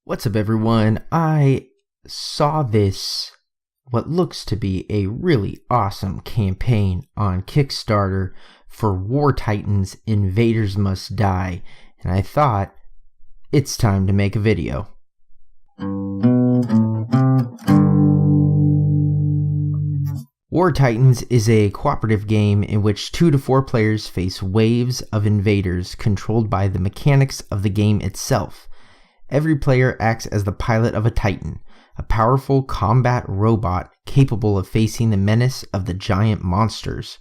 What's up, everyone? I saw what looks to be a really awesome campaign on Kickstarter for War Titans Invaders Must Die, and I thought it's time to make a video. War Titans is a cooperative game in which 2 to 4 players face waves of invaders controlled by the mechanics of the game itself. Every player acts as the pilot of a Titan, a powerful combat robot capable of facing the menace of the giant monsters.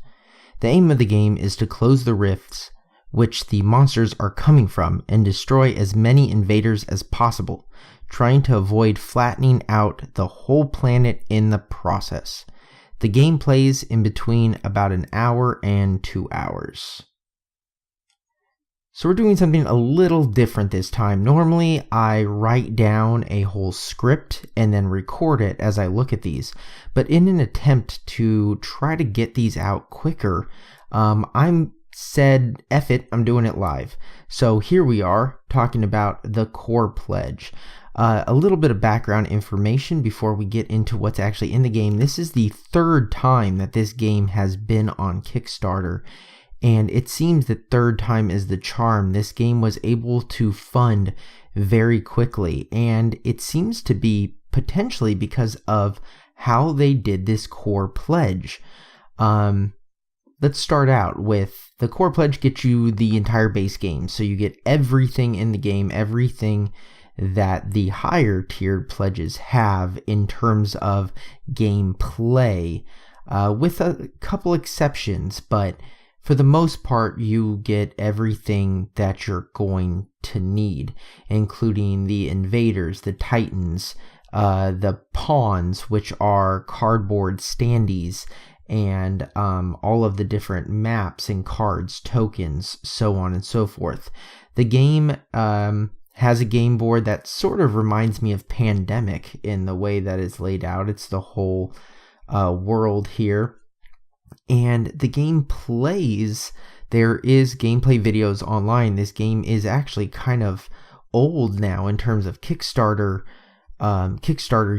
The aim of the game is to close the rifts which the monsters are coming from and destroy as many invaders as possible, trying to avoid flattening out the whole planet in the process. The game plays in between about an hour and 2 hours. So we're doing something a little different this time. Normally, I write down a whole script and then record it as I look at these. But in an attempt to try to get these out quicker, I'm said, F it, I'm doing it live. So here we are talking about the core pledge. A little bit of background information before we get into what's actually in the game. This is the 3rd time that this game has been on Kickstarter. And it seems that 3rd time is the charm. This game was able to fund very quickly, and it seems to be potentially because of how they did this core pledge. Let's start out with the core pledge gets you the entire base game. So you get everything in the game, everything that the higher tiered pledges have in terms of gameplay, with a couple exceptions, but for the most part, you get everything that you're going to need, including the invaders, the titans, the pawns, which are cardboard standees, and all of the different maps and cards, tokens, so on and so forth. The game has a game board that sort of reminds me of Pandemic in the way that it's laid out. It's the whole world here. And the game plays, there is gameplay videos online. This game is actually kind of old now in terms of Kickstarter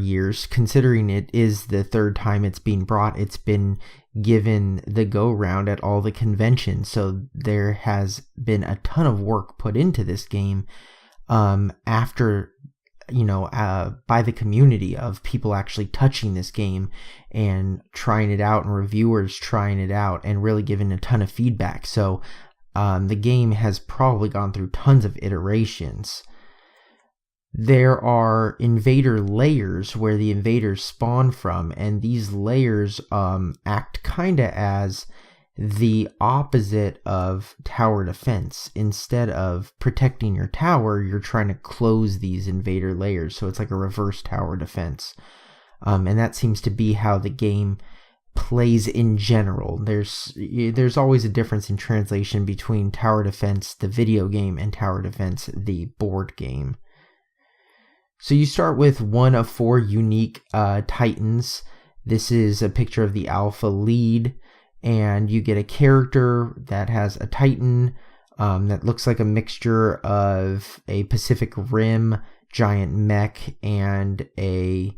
years, considering it is the 3rd time it's being brought. It's been given the go round at all the conventions. So there has been a ton of work put into this game after by the community of people actually touching this game and trying it out, and reviewers trying it out and really giving a ton of feedback. So the game has probably gone through tons of iterations. There are invader layers where the invaders spawn from, and these layers act kind of as the opposite of tower defense. Instead of protecting your tower, you're trying to close these invader layers, so it's like a reverse tower defense. And that seems to be how the game plays in general. There's always a difference in translation between tower defense, the video game, and tower defense, the board game. So you start with one of 4 unique titans. This is a picture of the alpha lead. And you get a character that has a Titan that looks like a mixture of a Pacific Rim giant mech and a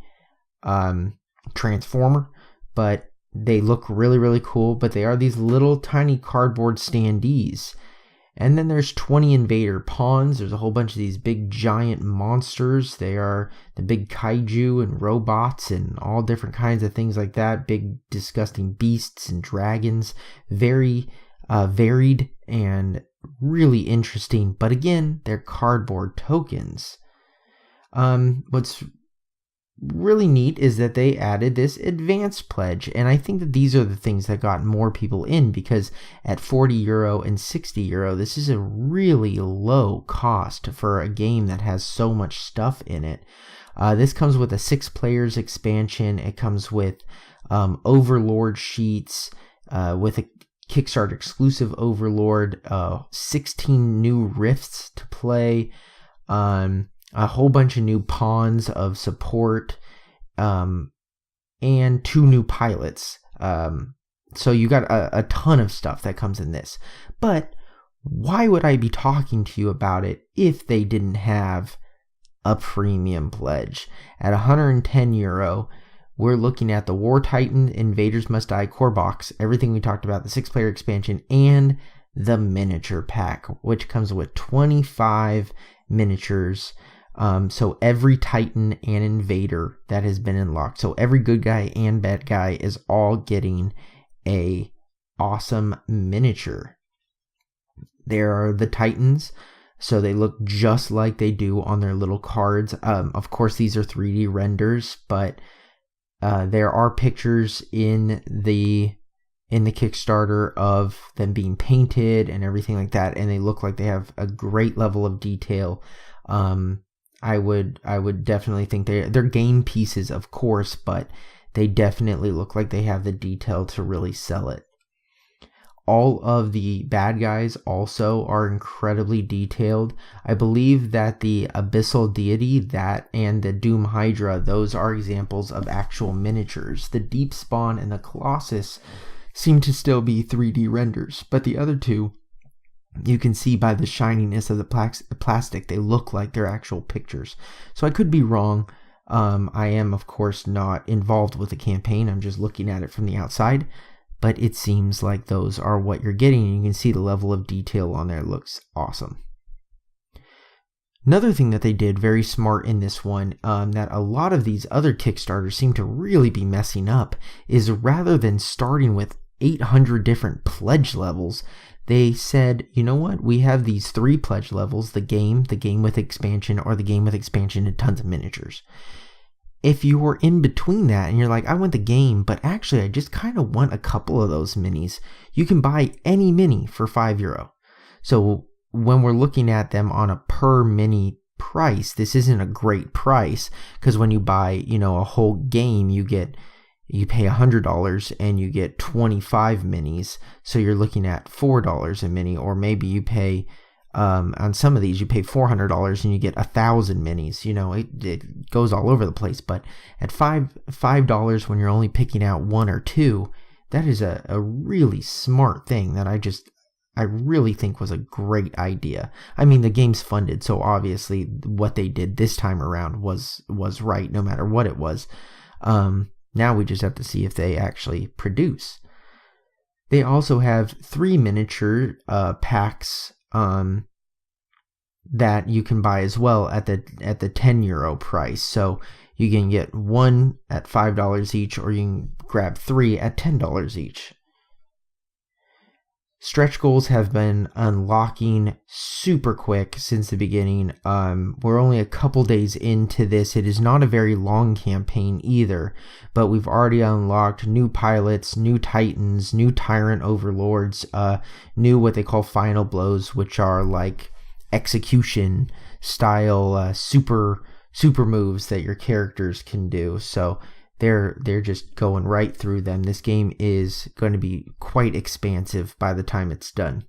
Transformer. But they look really, really cool. But they are these little tiny cardboard standees. And then there's 20 invader pawns. There's a whole bunch of these big giant monsters. They are the big kaiju and robots and all different kinds of things like that. Big disgusting beasts and dragons. Very varied and really interesting. But again, they're cardboard tokens. What's really neat is that they added this advanced pledge, and I think that these are the things that got more people in, because at €40 and €60, this is a really low cost for a game that has so much stuff in it. This comes with a 6 players expansion. It comes with Overlord sheets, with a Kickstarter exclusive Overlord, 16 new rifts to play, a whole bunch of new pawns of support, and 2 new pilots. So you got a ton of stuff that comes in this. But why would I be talking to you about it if they didn't have a premium pledge. At €110, we're looking at the War Titan Invaders Must Die core box, everything we talked about, the 6-player expansion, and the miniature pack, which comes with 25 miniatures. So every Titan and Invader that has been unlocked, so every good guy and bad guy is all getting a awesome miniature. There are the Titans, so they look just like they do on their little cards. Of course, these are 3D renders, but there are pictures in the Kickstarter of them being painted and everything like that, and they look like they have a great level of detail. I would definitely think they're game pieces, of course, but they definitely look like they have the detail to really sell it. All of the bad guys also are incredibly detailed. I believe that the Abyssal Deity, that and the Doom Hydra, those are examples of actual miniatures. The Deep Spawn and the Colossus seem to still be 3D renders, but the other two, you can see by the shininess of the plastic, they look like they're actual pictures. So I could be wrong. I am, of course, not involved with the campaign. I'm just looking at it from the outside. But it seems like those are what you're getting. You can see the level of detail on there. It looks awesome. Another thing that they did very smart in this one, that a lot of these other Kickstarters seem to really be messing up, is rather than starting with 800 different pledge levels, they said, you know what, we have these 3 pledge levels, the game with expansion, or the game with expansion and tons of miniatures. If you were in between that and you're like, I want the game, but actually I just kind of want a couple of those minis, you can buy any mini for €5. So when we're looking at them on a per mini price, this isn't a great price, because when you buy, a whole game, you pay $100 and you get 25 minis. So you're looking at $4 a mini, or maybe you pay on some of these, you pay $400 and you get 1,000 minis. It goes all over the place. But at $5 when you're only picking out 1 or 2, that is a really smart thing that I really think was a great idea. I mean, the game's funded, so obviously what they did this time around was right, no matter what it was. Now we just have to see if they actually produce. They also have 3 miniature packs that you can buy as well at the €10 price. So you can get 1 at $5 each, or you can grab 3 at $10 each. Stretch goals have been unlocking super quick since the beginning. We're only a couple days into this. It is not a very long campaign either, but we've already unlocked new pilots, new titans, new tyrant overlords, new what they call final blows, which are like execution style super moves that your characters can do. So they're just going right through them. This game is going to be quite expansive by the time it's done.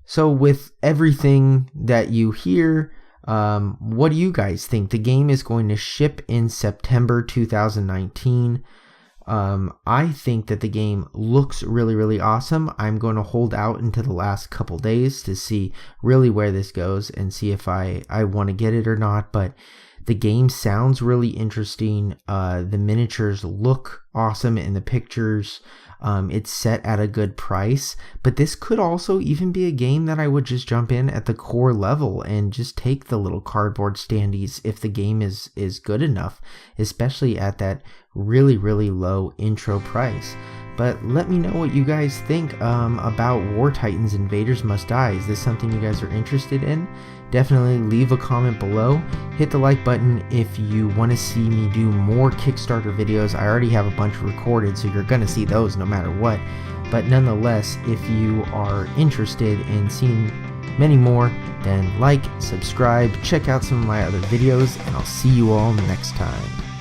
So with everything that you hear, what do you guys think? The game is going to ship in September 2019. I think that the game looks really, really awesome. I'm going to hold out until the last couple days to see really where this goes and see if I want to get it or not. But the game sounds really interesting. The miniatures look awesome in the pictures. It's set at a good price, but this could also even be a game that I would just jump in at the core level and just take the little cardboard standees if the game is good enough, especially at that really, really low intro price. But let me know what you guys think about War Titans Invaders Must Die. Is this something you guys are interested in? Definitely leave a comment below. Hit the like button if you want to see me do more Kickstarter videos. I already have a bunch recorded, so you're going to see those no matter what. But nonetheless, if you are interested in seeing many more, then like, subscribe, check out some of my other videos, and I'll see you all next time.